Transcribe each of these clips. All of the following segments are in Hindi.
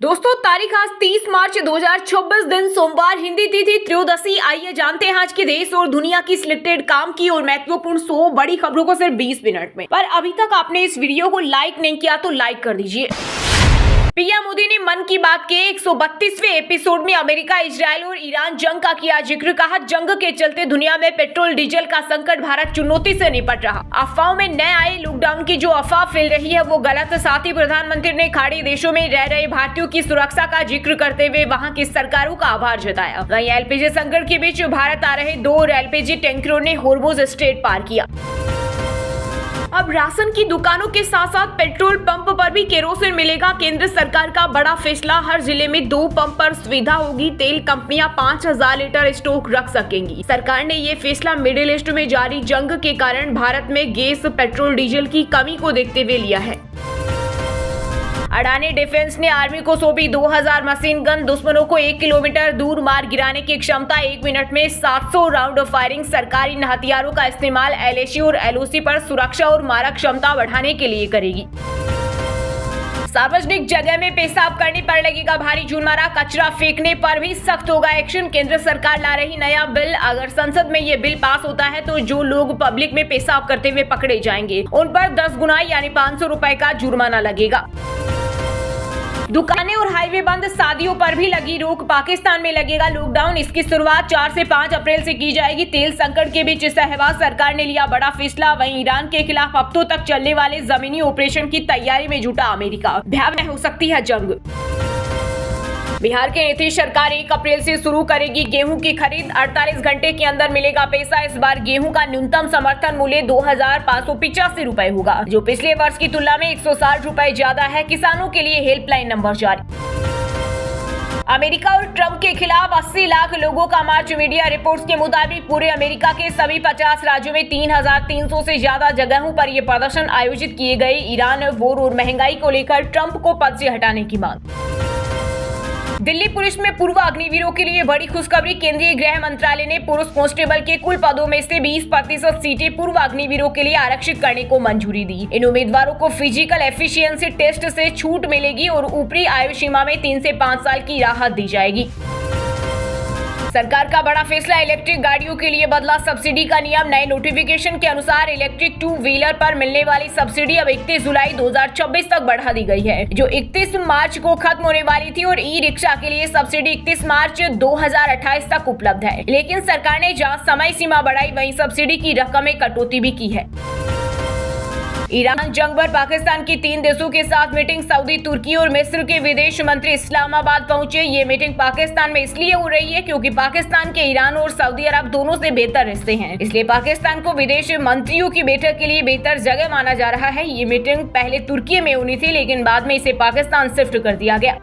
दोस्तों तारीख आज 30 मार्च 2026 दिन सोमवार, हिंदी तिथि त्रयोदशी। आइए जानते हैं आज के देश और दुनिया की सिलेक्टेड काम की और महत्वपूर्ण 100 बड़ी खबरों को सिर्फ 20 मिनट में। पर अभी तक आपने इस वीडियो को लाइक नहीं किया तो लाइक कर दीजिए। पीएम मोदी ने मन की बात के 132वें एपिसोड में अमेरिका, इजरायल और ईरान जंग का किया जिक्र। कहा, जंग के चलते दुनिया में पेट्रोल डीजल का संकट, भारत चुनौती से निपट रहा। अफवाहों में न आए, लॉकडाउन की जो अफवाह फैल रही है वो गलत। साथ ही प्रधानमंत्री ने खाड़ी देशों में रह रहे भारतीयों की सुरक्षा का जिक्र करते हुए वहां की सरकारों का आभार जताया। वहीं एलपीजी संकट के बीच भारत आ रहे 2 एलपीजी टैंकरों ने हॉर्मुज़ स्ट्रेट पार किया। अब राशन की दुकानों के साथ साथ पेट्रोल पंप पर भी केरोसिन मिलेगा। केंद्र सरकार का बड़ा फैसला, हर जिले में 2 पंप पर सुविधा होगी। तेल कंपनियां 5000 लीटर स्टॉक रख सकेंगी। सरकार ने ये फैसला मिडिल ईस्ट में जारी जंग के कारण भारत में गैस, पेट्रोल, डीजल की कमी को देखते हुए लिया है। अडानी डिफेंस ने आर्मी को सौंपी 2000 मशीन गन। दुश्मनों को 1 किलोमीटर दूर मार गिराने की क्षमता, 1 मिनट में 700 राउंड फायरिंग। सरकार इन हथियारों का इस्तेमाल एलएसी और एलओसी पर सुरक्षा और मारक क्षमता बढ़ाने के लिए करेगी। सार्वजनिक जगह में पेशाब करने पर लगेगा भारी जुर्माना, कचरा फेंकने पर भी सख्त होगा एक्शन। केंद्र सरकार ला रही नया बिल। अगर संसद में ये बिल पास होता है तो जो लोग पब्लिक में पेशाब करते हुए पकड़े जाएंगे उन पर 10 गुना यानी 500 रुपए का जुर्माना लगेगा। दुकानें और हाईवे बंद, शादियों पर भी लगी रोक। पाकिस्तान में लगेगा लॉकडाउन। इसकी शुरुआत 4 से 5 अप्रैल से की जाएगी। तेल संकट के बीच शहबाज सरकार ने लिया बड़ा फैसला। वहीं ईरान के खिलाफ हफ्तों तक चलने वाले जमीनी ऑपरेशन की तैयारी में जुटा अमेरिका। भयावह हो सकती है जंग। बिहार के नीतीश सरकार 1 अप्रैल से शुरू करेगी गेहूं की खरीद। 48 घंटे के अंदर मिलेगा पैसा। इस बार गेहूं का न्यूनतम समर्थन मूल्य 2585 रुपए होगा, जो पिछले वर्ष की तुलना में 160 रुपए ज्यादा है। किसानों के लिए हेल्पलाइन नंबर जारी। अमेरिका और ट्रंप के खिलाफ 80 लाख लोगों का मार्च। मीडिया रिपोर्ट्स के मुताबिक पूरे अमेरिका के सभी 50 राज्यों में 3300 से ज्यादा जगहों पर ये प्रदर्शन आयोजित किए गए। ईरान वॉर और महंगाई को लेकर ट्रंप को पद से हटाने की मांग। दिल्ली पुलिस में पूर्व अग्निवीरों के लिए बड़ी खुशखबरी। केंद्रीय गृह मंत्रालय ने पुरुष कांस्टेबल के कुल पदों में से 20% सीटें पूर्व अग्निवीरों के लिए आरक्षित करने को मंजूरी दी। इन उम्मीदवारों को फिजिकल एफिशिएंसी टेस्ट से छूट मिलेगी और ऊपरी आयु सीमा में 3 से 5 साल की राहत दी जाएगी। सरकार का बड़ा फैसला, इलेक्ट्रिक गाड़ियों के लिए बदला सब्सिडी का नियम। नए नोटिफिकेशन के अनुसार इलेक्ट्रिक 2 व्हीलर पर मिलने वाली सब्सिडी अब 31 जुलाई 2026 तक बढ़ा दी गई है, जो 31 मार्च को खत्म होने वाली थी। और ई रिक्शा के लिए सब्सिडी 31 मार्च 2028 तक उपलब्ध है। लेकिन सरकार ने जहां समय सीमा बढ़ाई, वहीं सब्सिडी की रकम में कटौती भी की है। ईरान जंग पर पाकिस्तान की 3 देशों के साथ मीटिंग। सऊदी, तुर्की और मिस्र के विदेश मंत्री इस्लामाबाद पहुंचे। ये मीटिंग पाकिस्तान में इसलिए हो रही है क्योंकि पाकिस्तान के ईरान और सऊदी अरब दोनों से बेहतर रिश्ते हैं, इसलिए पाकिस्तान को विदेश मंत्रियों की बैठक के लिए बेहतर जगह माना जा रहा है। ये मीटिंग पहले तुर्की में होनी थी, लेकिन बाद में इसे पाकिस्तान शिफ्ट कर दिया गया।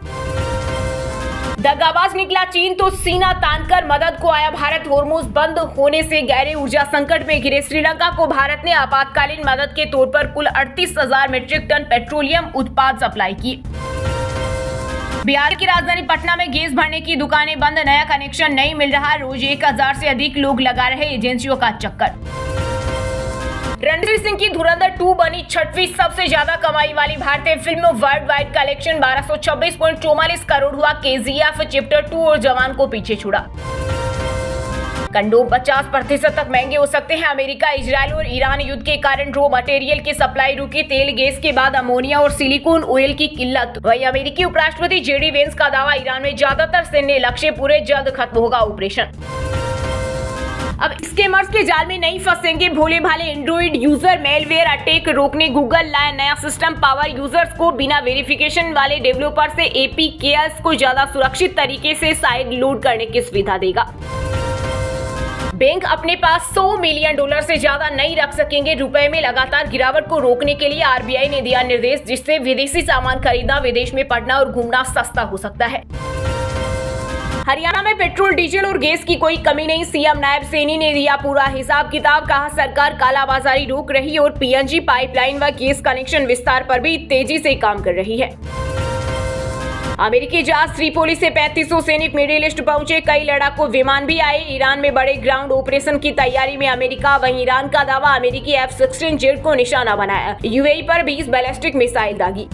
दगाबाज निकला चीन तो सीना तानकर मदद को आया भारत। हॉर्मुज़ बंद होने से गहरे ऊर्जा संकट में घिरे श्रीलंका को भारत ने आपातकालीन मदद के तौर पर कुल 38,000 मीट्रिक टन पेट्रोलियम उत्पाद सप्लाई किए। बिहार की राजधानी पटना में गैस भरने की दुकानें बंद, नया कनेक्शन नहीं मिल रहा। रोज 1000 से अधिक लोग लगा रहे एजेंसियों का चक्कर। रणवीर सिंह की धुरंधर 2 बनी 6वीं सबसे ज्यादा कमाई वाली भारतीय फिल्म। वर्ल्ड वाइड कलेक्शन 1226.44 करोड़ हुआ। केजीएफ चैप्टर 2 और जवान को पीछे छोड़ा। कंडोम 50% तक महंगे हो सकते हैं। अमेरिका, इजरायल और ईरान युद्ध के कारण रॉ मटेरियल की सप्लाई रुकी। तेल गैस के बाद अमोनिया और सिलिकॉन ऑयल की किल्लत। वहीं अमेरिकी उपराष्ट्रपति जेडी वेंस का दावा, ईरान में ज्यादातर सैन्य लक्ष्य पूरे, जल्द खत्म होगा ऑपरेशन। अब स्कैमर्स के जाल में नहीं फंसेंगे भोले भाले एंड्रॉइड यूजर। मेलवेयर अटैक रोकने गूगल लाया नया सिस्टम। पावर यूजर्स को बिना वेरिफिकेशन वाले डेवलपर से एपीकेएस को ज्यादा सुरक्षित तरीके से साइड लोड करने की सुविधा देगा। बैंक अपने पास $100 मिलियन से ज्यादा नहीं रख सकेंगे। रुपए में लगातार गिरावट को रोकने के लिए आरबीआई ने दिया निर्देश, जिससे विदेशी सामान खरीदना, विदेश में पढ़ना और घूमना सस्ता हो सकता है। हरियाणा में पेट्रोल, डीजल और गैस की कोई कमी नहीं। सीएम नायब सैनी ने दिया पूरा हिसाब किताब। कहा, सरकार कालाबाजारी रोक रही और पीएनजी पाइपलाइन व गैस कनेक्शन विस्तार पर भी तेजी से काम कर रही है। अमेरिकी जहाज त्रिपोली से 3500 सैनिक मिडिल ईस्ट पहुंचे। कई लड़ाकू विमान भी आए। ईरान में बड़े ग्राउंड ऑपरेशन की तैयारी में अमेरिका। वहीं ईरान का दावा, अमेरिकी F-16 जेट को निशाना बनाया। यूएई पर 20 बैलिस्टिक मिसाइल दागी।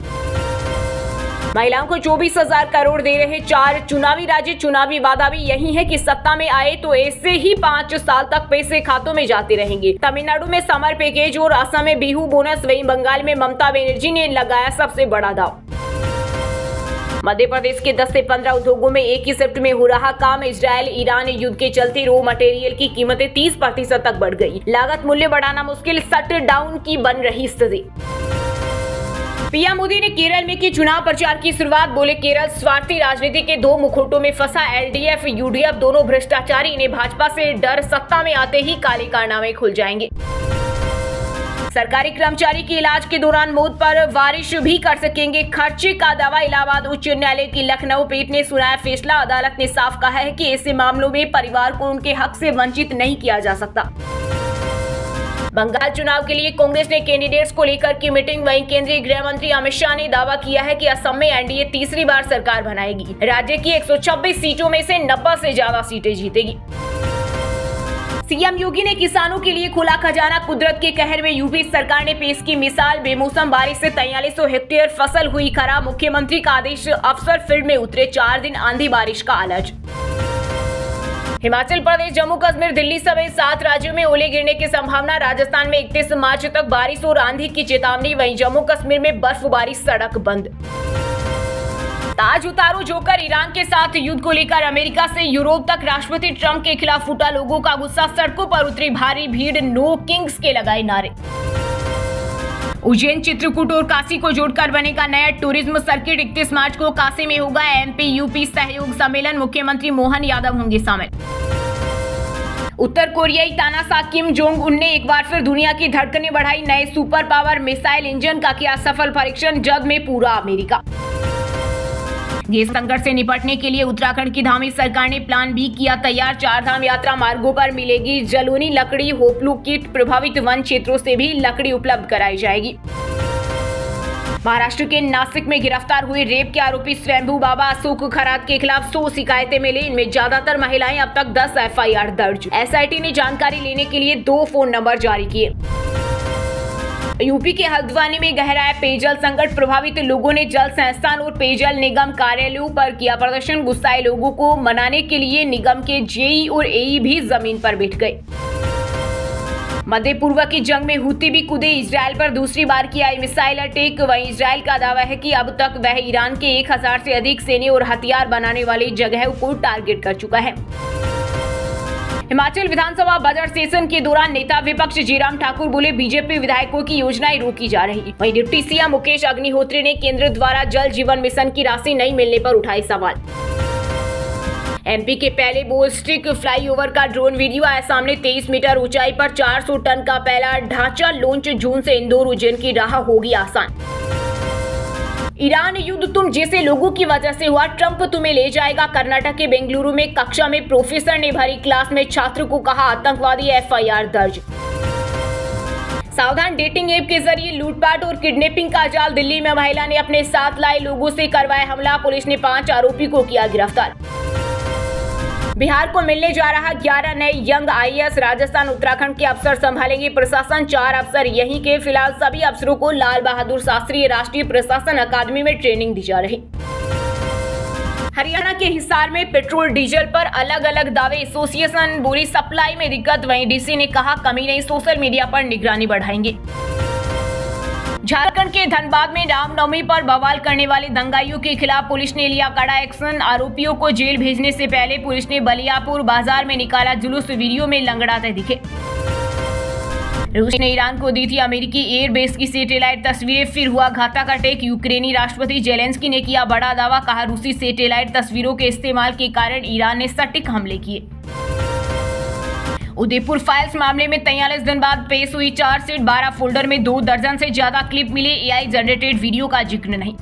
महिलाओं को 24,000 करोड़ दे रहे 4 चुनावी राज्य। चुनावी वादा भी यही है कि सत्ता में आए तो ऐसे ही 5 साल तक पैसे खातों में जाते रहेंगे। तमिलनाडु में समर पैकेज और असम में बिहू बोनस, वहीं बंगाल में ममता बनर्जी ने लगाया सबसे बड़ा दाव। मध्य प्रदेश के 10 से 15 उद्योगों में एक ही शिफ्ट में हो रहा काम। इजरायल ईरान युद्ध के चलते रॉ मटेरियल की कीमतें 30% तक बढ़ गई। लागत मूल्य बढ़ाना मुश्किल, शट डाउन की बन रही स्थिति। पीएम मोदी ने केरल में की चुनाव प्रचार की शुरुआत। बोले, केरल स्वार्थी राजनीति के 2 मुखौटों में फंसा एलडीएफ यूडीएफ दोनों भ्रष्टाचारी। इन्हें भाजपा से डर, सत्ता में आते ही काले कारनामे खुल जाएंगे। सरकारी कर्मचारी के इलाज के दौरान मौत पर वारिश भी कर सकेंगे खर्चे का दावा। इलाहाबाद उच्च न्यायालय की लखनऊ पीठ ने सुनाया फैसला। अदालत ने साफ कहा है कि ऐसे मामलों में परिवार को उनके हक से वंचित नहीं किया जा सकता। बंगाल चुनाव के लिए कांग्रेस ने कैंडिडेट्स को लेकर की मीटिंग। वहीं केंद्रीय गृह मंत्री अमित शाह ने दावा किया है कि असम में एनडीए तीसरी बार सरकार बनाएगी। राज्य की 126 सीटों में से 90 से ज्यादा सीटें जीतेगी। सीएम योगी ने किसानों के लिए खोला खजाना। कुदरत के कहर में यूपी सरकार ने पेश की मिसाल। बेमौसम बारिश से 4300 हेक्टेयर फसल हुई खराब। मुख्यमंत्री का आदेश, अफसर फील्ड में उतरे। 4 दिन आंधी बारिश का अलर्ट। हिमाचल प्रदेश, जम्मू कश्मीर, दिल्ली समेत 7 राज्यों में ओले गिरने की संभावना। राजस्थान में 31 मार्च तक बारिश और आंधी की चेतावनी। वहीं जम्मू कश्मीर में बर्फबारी, सड़क बंद। ताज उतारो जोकर, ईरान के साथ युद्ध को लेकर अमेरिका से यूरोप तक राष्ट्रपति ट्रंप के खिलाफ फूटा लोगों का गुस्सा। सड़कों पर उतरी भारी भीड़, नो किंग्स के लगाए नारे। उज्जैन, चित्रकूट और काशी को जोड़कर बनेगा नया टूरिज्म सर्किट। 31 मार्च को काशी में होगा एमपी यूपी सहयोग सम्मेलन। मुख्यमंत्री मोहन यादव होंगे शामिल। उत्तर कोरियाई तानाशाह किम जोंग उन ने एक बार फिर दुनिया की धड़कनें बढ़ाई। नए सुपर पावर मिसाइल इंजन का किया सफल परीक्षण। जद में पूरा अमेरिका। गैस संकट से निपटने के लिए उत्तराखंड की धामी सरकार ने प्लान भी किया तैयार। 4 धाम यात्रा मार्गों पर मिलेगी जलोनी लकड़ी, होपलू किट। प्रभावित वन क्षेत्रों से भी लकड़ी उपलब्ध कराई जाएगी। महाराष्ट्र के नासिक में गिरफ्तार हुए रेप के आरोपी स्वयंभू बाबा अशोक खरात के खिलाफ 100 शिकायतें मिली। इनमें ज्यादातर महिलाएं। अब तक 10 एफआईआर दर्ज। एसआईटी ने जानकारी लेने के लिए 2 फोन नंबर जारी किए। यूपी के हल्द्वानी में गहराया पेयजल संकट। प्रभावित लोगों ने जल संस्थान और पेयजल निगम कार्यालयों पर किया प्रदर्शन। गुस्साए लोगों को मनाने के लिए निगम के जेई और एई भी जमीन पर बैठ गए। मध्य पूर्व की जंग में हुती भी कूदे। इजरायल पर दूसरी बार किया मिसाइल अटैक। वहीं इजरायल का दावा है कि अब तक वह ईरान के 1000 से अधिक सैन्य और हथियार बनाने वाली जगहों को टारगेट कर चुका है। हिमाचल विधानसभा बजट सेशन के दौरान नेता विपक्ष जयराम ठाकुर बोले, बीजेपी विधायकों की योजनाएं रोकी जा रही। वहीं डिप्टी सीएम मुकेश अग्निहोत्री ने केंद्र द्वारा जल जीवन मिशन की राशि नहीं मिलने पर उठाए सवाल। एमपी के पहले बोस्टिक फ्लाईओवर का ड्रोन वीडियो आया सामने। 23 मीटर ऊंचाई पर 400 टन का पहला ढांचा लॉन्च। जून से इंदौर उज्जैन की राह होगी आसान। ईरान युद्ध तुम जैसे लोगों की वजह से हुआ, ट्रंप तुम्हें ले जाएगा। कर्नाटक के बेंगलुरु में कक्षा में प्रोफेसर ने भरी क्लास में छात्र को कहा आतंकवादी, एफआईआर दर्ज। सावधान डेटिंग ऐप के जरिए लूटपाट और किडनैपिंग का जाल। दिल्ली में महिला ने अपने साथ लाए लोगों से करवाया हमला। पुलिस ने 5 आरोपी को किया गिरफ्तार। बिहार को मिलने जा रहा 11 नए यंग आईएएस। राजस्थान उत्तराखंड के अफसर संभालेंगे प्रशासन। 4 अफसर यहीं के। फिलहाल सभी अफसरों को लाल बहादुर शास्त्री राष्ट्रीय प्रशासन अकादमी में ट्रेनिंग दी जा रही। हरियाणा के हिसार में पेट्रोल डीजल पर अलग अलग दावे। एसोसिएशन बोली सप्लाई में दिक्कत। वहीं डीसी ने कहा कमी नहीं, सोशल मीडिया पर निगरानी बढ़ाएंगे। झारखंड के धनबाद में रामनवमी पर बवाल करने वाले दंगाइयों के खिलाफ पुलिस ने लिया कड़ा एक्शन। आरोपियों को जेल भेजने से पहले पुलिस ने बलियापुर बाजार में निकाला जुलूस। वीडियो में लंगड़ाते दिखे। रूस ने ईरान को दी थी अमेरिकी एयरबेस की सैटेलाइट तस्वीरें। फिर हुआ घातक अटैक। यूक्रेनी राष्ट्रपति जेलेंस्की ने किया बड़ा दावा। कहा रूसी सैटेलाइट तस्वीरों के इस्तेमाल के कारण ईरान ने सटीक हमले किए। उदयपुर फाइल्स मामले में 43 दिन बाद पेश हुई चार्जशीट। 12 फोल्डर में 2 दर्जन से ज्यादा क्लिप मिले। एआई जनरेटेड वीडियो का जिक्र नहीं।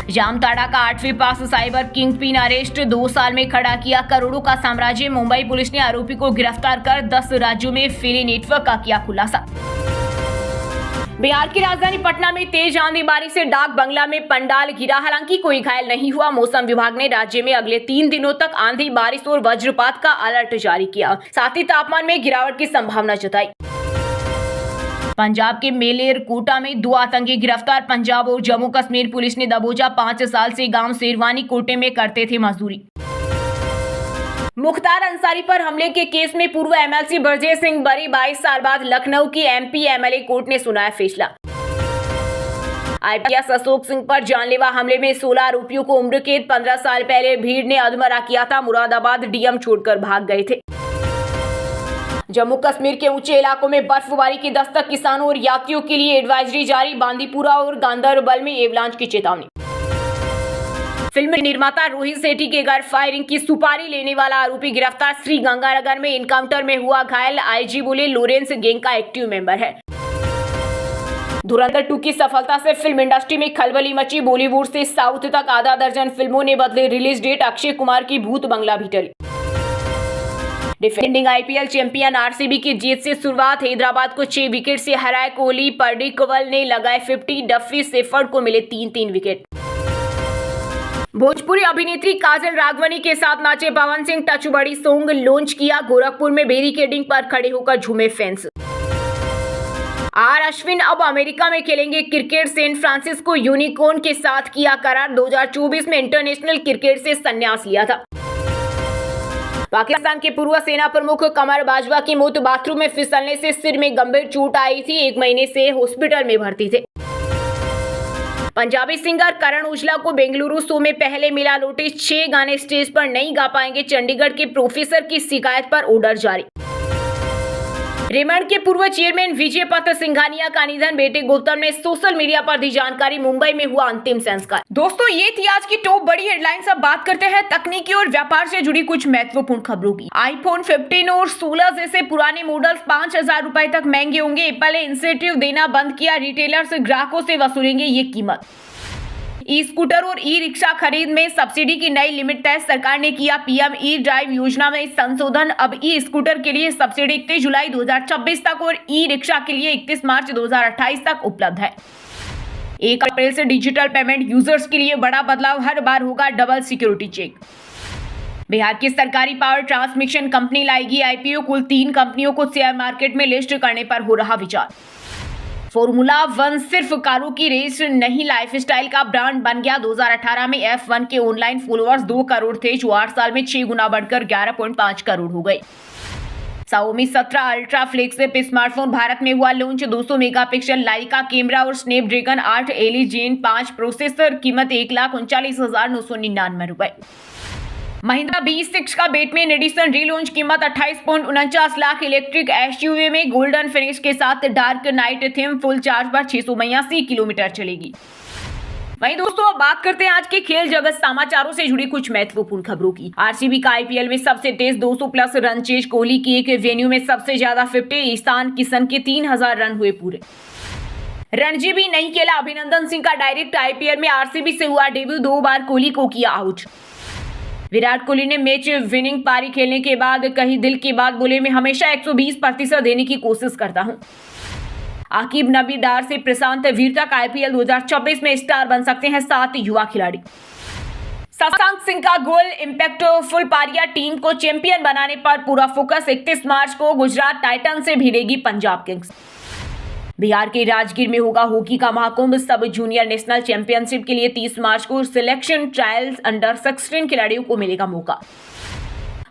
जामताड़ा का 8वें पास साइबर किंगपिन अरेस्ट। 2 साल में खड़ा किया करोड़ों का साम्राज्य। मुंबई पुलिस ने आरोपी को गिरफ्तार कर 10 राज्यों में फैले नेटवर्क का किया खुलासा। बिहार की राजधानी पटना में तेज आंधी बारिश से डाक बंगला में पंडाल गिरा। हालांकि कोई घायल नहीं हुआ। मौसम विभाग ने राज्य में अगले 3 दिनों तक आंधी बारिश और वज्रपात का अलर्ट जारी किया। साथ ही तापमान में गिरावट की संभावना जताई। पंजाब के मेलेरकोटा में 2 आतंकी गिरफ्तार। पंजाब और जम्मू कश्मीर पुलिस ने दबोचा। 5 साल से गांव शेरवानी कोटे में करते थे मजदूरी। मुख्तार अंसारी पर हमले के केस में पूर्व एमएलसी ब्रजेश सिंह बरी। 22 साल बाद लखनऊ की एमपी एमएलए कोर्ट ने सुनाया फैसला। आईपीएस अशोक सिंह पर जानलेवा हमले में 16 आरोपियों को उम्र कैद। 15 साल पहले भीड़ ने अधमरा किया था। मुरादाबाद डीएम छोड़कर भाग गए थे। जम्मू कश्मीर के ऊंचे इलाकों में बर्फबारी की दस्तक। किसानों और यात्रियों के लिए एडवाइजरी जारी। बांदीपुरा और गांदरबल में एवलांच की चेतावनी। फिल्म निर्माता रोहित शेट्टी के घर फायरिंग की सुपारी लेने वाला आरोपी गिरफ्तार। श्रीगंगानगर में एनकाउंटर में हुआ घायल। आईजी बोले लॉरेंस गैंग का एक्टिव मेंबर है। धुरंधर 2 की सफलता से फिल्म इंडस्ट्री में खलबली मची। बॉलीवुड से साउथ तक आधा दर्जन फिल्मों ने बदले रिलीज डेट। अक्षय कुमार की भूत बंगला भी टली। डिफेंडिंग आईपीएल चैंपियन आरसीबी की जीत से शुरुआत। हैदराबाद को 6 विकेट से हराए कोहली। पर्डिक्कल ने लगाए 50। डफी सेफर्ड को मिले 3-3 विकेट। भोजपुरी अभिनेत्री काजल राघवानी के साथ नाचे पवन सिंह। टच बड़ी सॉन्ग लॉन्च किया। गोरखपुर में बैरिकेडिंग पर खड़े होकर झूमे फैंस। आर अश्विन अब अमेरिका में खेलेंगे क्रिकेट। सैन फ्रांसिस्को यूनिकॉर्न के साथ किया करार। 2024 में इंटरनेशनल क्रिकेट से संन्यास लिया था। पाकिस्तान के पूर्व सेना प्रमुख कमर बाजवा की मौत। बाथरूम में फिसलने से सिर में गंभीर चोट आई थी। 1 महीने से हॉस्पिटल में भर्ती थे। पंजाबी सिंगर करण औजला को बेंगलुरु शो में पहले मिला नोटिस। 6 गाने स्टेज पर नहीं गा पाएंगे। चंडीगढ़ के प्रोफेसर की शिकायत पर ऑर्डर जारी। रेमंड के पूर्व चेयरमैन विजय पत्र सिंघानिया का निधन। बेटे गौतम ने सोशल मीडिया पर दी जानकारी। मुंबई में हुआ अंतिम संस्कार। दोस्तों ये थी आज की टॉप बड़ी हेडलाइंस। अब बात करते हैं तकनीकी और व्यापार से जुड़ी कुछ महत्वपूर्ण खबरों की। आईफोन 15 और 16 जैसे पुराने मॉडल्स 5,000 रुपए तक महंगे होंगे। एप्पल ने इंसेंटिव देना बंद किया। रिटेलर्स ग्राहकों से वसूलेंगे ये कीमत। ई स्कूटर और ई रिक्शा खरीद में सब्सिडी की नई लिमिट तय। सरकार ने किया पीएम ई ड्राइव योजना में संशोधन। अब ई स्कूटर के लिए सब्सिडी 31 जुलाई 2026 तक और ई रिक्शा के लिए 31 मार्च 2028 तक उपलब्ध है। 1 अप्रैल से डिजिटल पेमेंट यूजर्स के लिए बड़ा बदलाव। हर बार होगा डबल सिक्योरिटी चेक। बिहार की सरकारी पावर ट्रांसमिशन कंपनी लाएगी आईपीओ। कुल 3 कंपनियों को शेयर मार्केट में लिस्ट करने पर हो रहा विचार। फॉर्मूला 1 सिर्फ कारों की रेस नहीं, लाइफस्टाइल का ब्रांड बन गया। 2018 में F1 के ऑनलाइन फॉलोअर्स 2 करोड़ थे, जो 8 साल में 6 गुना बढ़कर 11.5 करोड़ हो गए। Xiaomi 17 ultra flagship smartphone Bharat में हुआ लॉन्च। 200 मेगापिक्सल लाइका कैमरा और स्नैपड्रैगन 8 Elite Gen 5 प्रोसेसर। कीमत 1,39,999 रुपए। महिंद्रा B6 का बैटमैन एडिशन रीलॉन्च। कीमत 28.49 लाख। इलेक्ट्रिक एसयूवी में गोल्डन फिनिश के साथ dark knight theme. Full charge पर 682 किलोमीटर चलेगी। वहीं दोस्तों अब बात करते हैं आज के खेल जगत समाचारों से जुड़ी कुछ महत्वपूर्ण खबरों की। आरसीबी का आईपीएल में सबसे तेज 200 प्लस रन चेज। कोहली की एक वेन्यू में सबसे ज्यादा 50। ईशान किशन के 3000 रन हुए पूरे। रणजी भी नहीं खेला। अभिनंदन सिंह का डायरेक्ट आईपीएल में आरसीबी से हुआ डेब्यू। 2 बार कोहली को किया आउट। विराट कोहली ने मैच विनिंग पारी खेलने के बाद कही दिल की बात। बोले मैं हमेशा 120% देने की कोशिश करता हूं। आकिब नबी डार से प्रशांत वीर तक आईपीएल 2026 में स्टार बन सकते हैं 7 युवा खिलाड़ी। शशांक सिंह का गोल। इंपैक्टफुल पारिया टीम को चैंपियन बनाने पर पूरा फोकस। 31 मार्च को गुजरात टाइटन से भिड़ेगी पंजाब किंग्स। बिहार के राजगीर में होगा हॉकी का महाकुंभ। सब जूनियर नेशनल चैंपियनशिप के लिए 30 मार्च को सिलेक्शन ट्रायल्स अंडर 16 खिलाड़ियों को मिलेगा मौका।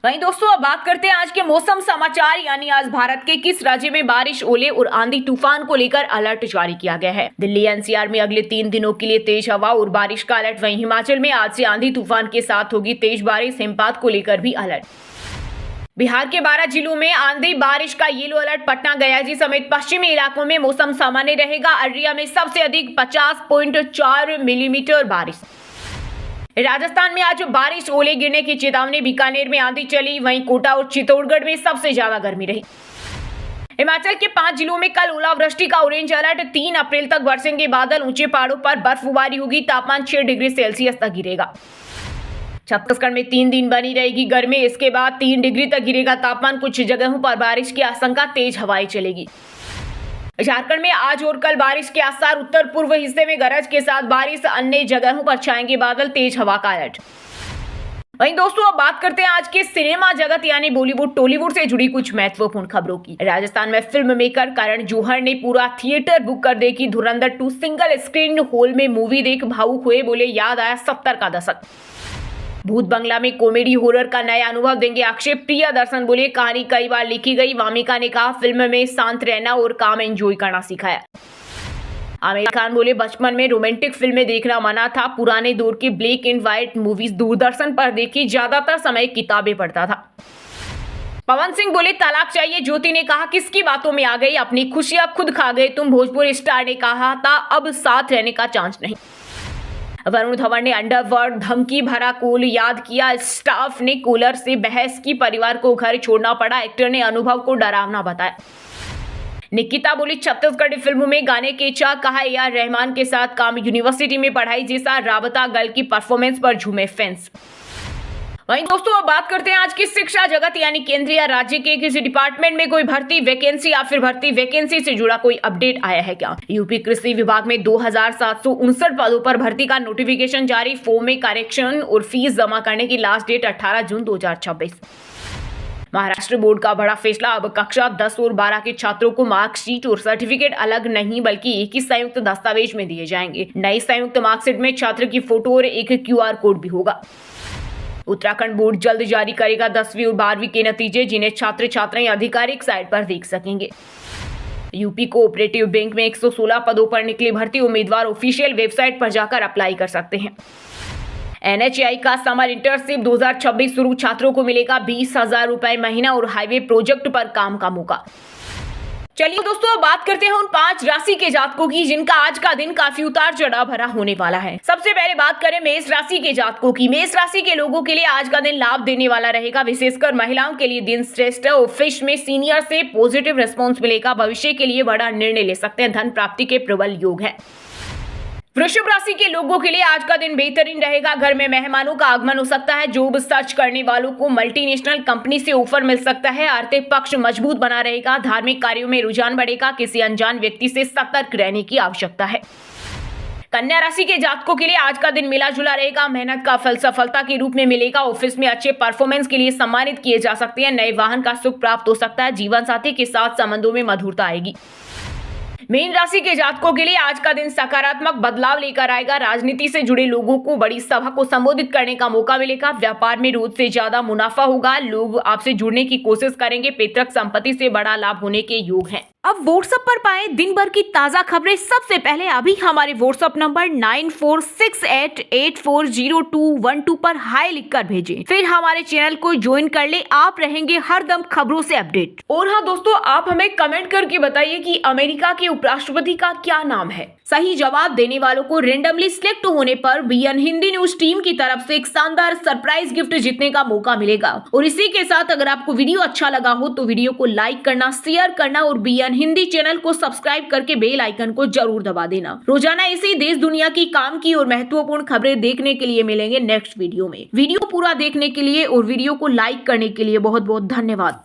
वहीं दोस्तों अब बात करते हैं आज के मौसम समाचार, यानी आज भारत के किस राज्य में बारिश, ओले और आंधी तूफान को लेकर अलर्ट जारी किया गया है। दिल्ली एनसीआर में अगले 3 दिनों के लिए तेज हवा और बारिश का अलर्ट। वहीं हिमाचल में आज से आंधी तूफान के साथ होगी तेज बारिश। हिमपात को लेकर भी अलर्ट। बिहार के 12 जिलों में आंधी बारिश का येलो अलर्ट। पटना, गया जी समेत पश्चिमी इलाकों में मौसम सामान्य रहेगा। अररिया में सबसे अधिक 50.4 मिलीमीटर बारिश। राजस्थान में आज बारिश, ओले गिरने की चेतावनी। बीकानेर में आंधी चली। वहीं कोटा और चित्तौड़गढ़ में सबसे ज्यादा गर्मी रही। हिमाचल के 5 जिलों में कल ओलावृष्टि का ऑरेंज अलर्ट। 3 अप्रैल तक बरसेंगे बादल। ऊंचे पहाड़ों पर बर्फबारी होगी। तापमान 6 डिग्री सेल्सियस तक गिरेगा। छत्तीसगढ़ में 3 दिन बनी रहेगी गर्मी। इसके बाद 3 डिग्री तक गिरेगा तापमान। कुछ जगहों पर बारिश की आशंका, तेज हवाएं चलेगी। झारखंड में आज और कल बारिश के आसार। उत्तर पूर्व हिस्से में गरज के साथ बारिश। अन्य जगहों पर छाएंगे बादल। तेज हवा का अलर्ट। वहीं दोस्तों अब बात करते हैं आज के सिनेमा जगत यानी बॉलीवुड टॉलीवुड से जुड़ी कुछ महत्वपूर्ण खबरों की। राजस्थान में फिल्म मेकर करण जौहर ने पूरा थिएटर बुक कर देखी धुरंधर 2 सिंगल स्क्रीन हॉल में मूवी देख भावुक हुए, बोले याद आया 70 का दशक। भूत बंगला में कॉमेडी हॉरर का नया अनुभव देंगे अक्षय प्रियदर्शन, बोले कहानी कई बार लिखी गई। वामिका ने कहा फिल्म में शांत रहना और काम एंजॉय करना सिखाया। आमिर खान बोले बचपन में रोमांटिक फिल्में देखना मना था, पुराने दौर की black and white movies Doordarshan पर देखी, ज्यादातर समय किताबें पढ़ता था। पवन सिंह बोले तलाक चाहिए। ज्योति ने कहा किसकी बातों में आ गई, अपनी खुशियां खुद खा गए तुम। भोजपुरी स्टार ने कहा था अब साथ रहने का चांस नहीं। वरुण धवन ने अंडरवर्ल्ड धमकी भरा कॉल याद किया। स्टाफ ने कॉलर से बहस की, परिवार को घर छोड़ना पड़ा। एक्टर ने अनुभव को डरावना बताया। निकिता बोली छत्तीसगढ़ी फिल्मों में गाने के चाह, कहा AR रहमान के साथ काम, यूनिवर्सिटी में पढ़ाई जैसा। राबता गर्ल की परफॉर्मेंस पर झूमे फैंस। वहीं दोस्तों अब बात करते हैं आज की शिक्षा जगत यानी केंद्र या राज्य के किसी डिपार्टमेंट में कोई भर्ती वैकेंसी या फिर भर्ती वैकेंसी से जुड़ा कोई अपडेट आया है क्या। यूपी कृषि विभाग में 2759 पदों पर भर्ती का नोटिफिकेशन जारी। फॉर्म में करेक्शन और फीस जमा करने की लास्ट डेट 18 जून 2026। महाराष्ट्र बोर्ड का बड़ा फैसला, अब कक्षा 10 और 12 के छात्रों को मार्कशीट और सर्टिफिकेट अलग नहीं बल्कि एक ही संयुक्त दस्तावेज में दिए जाएंगे। नई संयुक्त मार्कशीट में छात्र की फोटो और एक QR कोड भी होगा। उत्तराखंड बोर्ड जल्द जारी करेगा 10वीं और 12वीं के नतीजे, जिन्हें छात्र छात्राएं आधिकारिक साइट पर देख सकेंगे। यूपी कोऑपरेटिव बैंक में 116 पदों पर निकली भर्ती, उम्मीदवार ऑफिशियल वेबसाइट पर जाकर अप्लाई कर सकते हैं। NHAI का समर इंटर्नशिप 2026 शुरू, छात्रों को मिलेगा 20,000 रुपए महीना और हाईवे प्रोजेक्ट पर काम का मौका। चलिए दोस्तों अब बात करते हैं उन 5 राशि के जातकों की जिनका आज का दिन काफी उतार चढ़ाव भरा होने वाला है। सबसे पहले बात करें मेष राशि के जातकों की। मेष राशि के लोगों के लिए आज का दिन लाभ देने वाला रहेगा, विशेषकर महिलाओं के लिए दिन श्रेष्ठ है। ऑफिस में सीनियर से पॉजिटिव रिस्पॉन्स मिलेगा, भविष्य के लिए बड़ा निर्णय ले सकते हैं, धन प्राप्ति के प्रबल योग है। वृषभ राशि के लोगों के लिए आज का दिन बेहतरीन रहेगा, घर में मेहमानों का आगमन हो सकता है। जॉब सर्च करने वालों को मल्टीनेशनल कंपनी से ऑफर मिल सकता है। आर्थिक पक्ष मजबूत बना रहेगा, धार्मिक कार्यों में रुझान बढ़ेगा। किसी अनजान व्यक्ति से सतर्क रहने की आवश्यकता है। कन्या राशि के जातकों के लिए आज का दिन मिला जुला रहेगा, मेहनत का फल सफलता के रूप में मिलेगा। ऑफिस में अच्छे परफॉर्मेंस के लिए सम्मानित किए जा सकते हैं। नए वाहन का सुख प्राप्त हो सकता है। जीवन साथी के साथ संबंधों में मधुरता आएगी। मीन राशि के जातकों के लिए आज का दिन सकारात्मक बदलाव लेकर आएगा। राजनीति से जुड़े लोगों को बड़ी सभा को संबोधित करने का मौका मिलेगा। व्यापार में रोज से ज्यादा मुनाफा होगा। लोग आपसे जुड़ने की कोशिश करेंगे। पैतृक संपत्ति से बड़ा लाभ होने के योग हैं। अब व्हाट्सएप पर पाए दिन भर की ताजा खबरें सबसे पहले अभी हमारे व्हाट्सएप नंबर 9468840212 पर हाई लिखकर भेजें। फिर हमारे चैनल को ज्वाइन कर ले, आप रहेंगे हरदम खबरों से अपडेट। और हाँ दोस्तों, आप हमें कमेंट करके बताइए कि अमेरिका के उपराष्ट्रपति का क्या नाम है। सही जवाब देने वालों को रेंडमली सिलेक्ट होने पर BN हिंदी न्यूज टीम की तरफ से एक शानदार सरप्राइज गिफ्ट जीतने का मौका मिलेगा। और इसी के साथ अगर आपको वीडियो अच्छा लगा हो तो वीडियो को लाइक करना, शेयर करना और BN हिंदी चैनल को सब्सक्राइब करके बेल आइकन को जरूर दबा देना। रोजाना इसी देश दुनिया की काम की और महत्वपूर्ण खबरें देखने के लिए मिलेंगे नेक्स्ट वीडियो में। वीडियो पूरा देखने के लिए और वीडियो को लाइक करने के लिए बहुत बहुत धन्यवाद।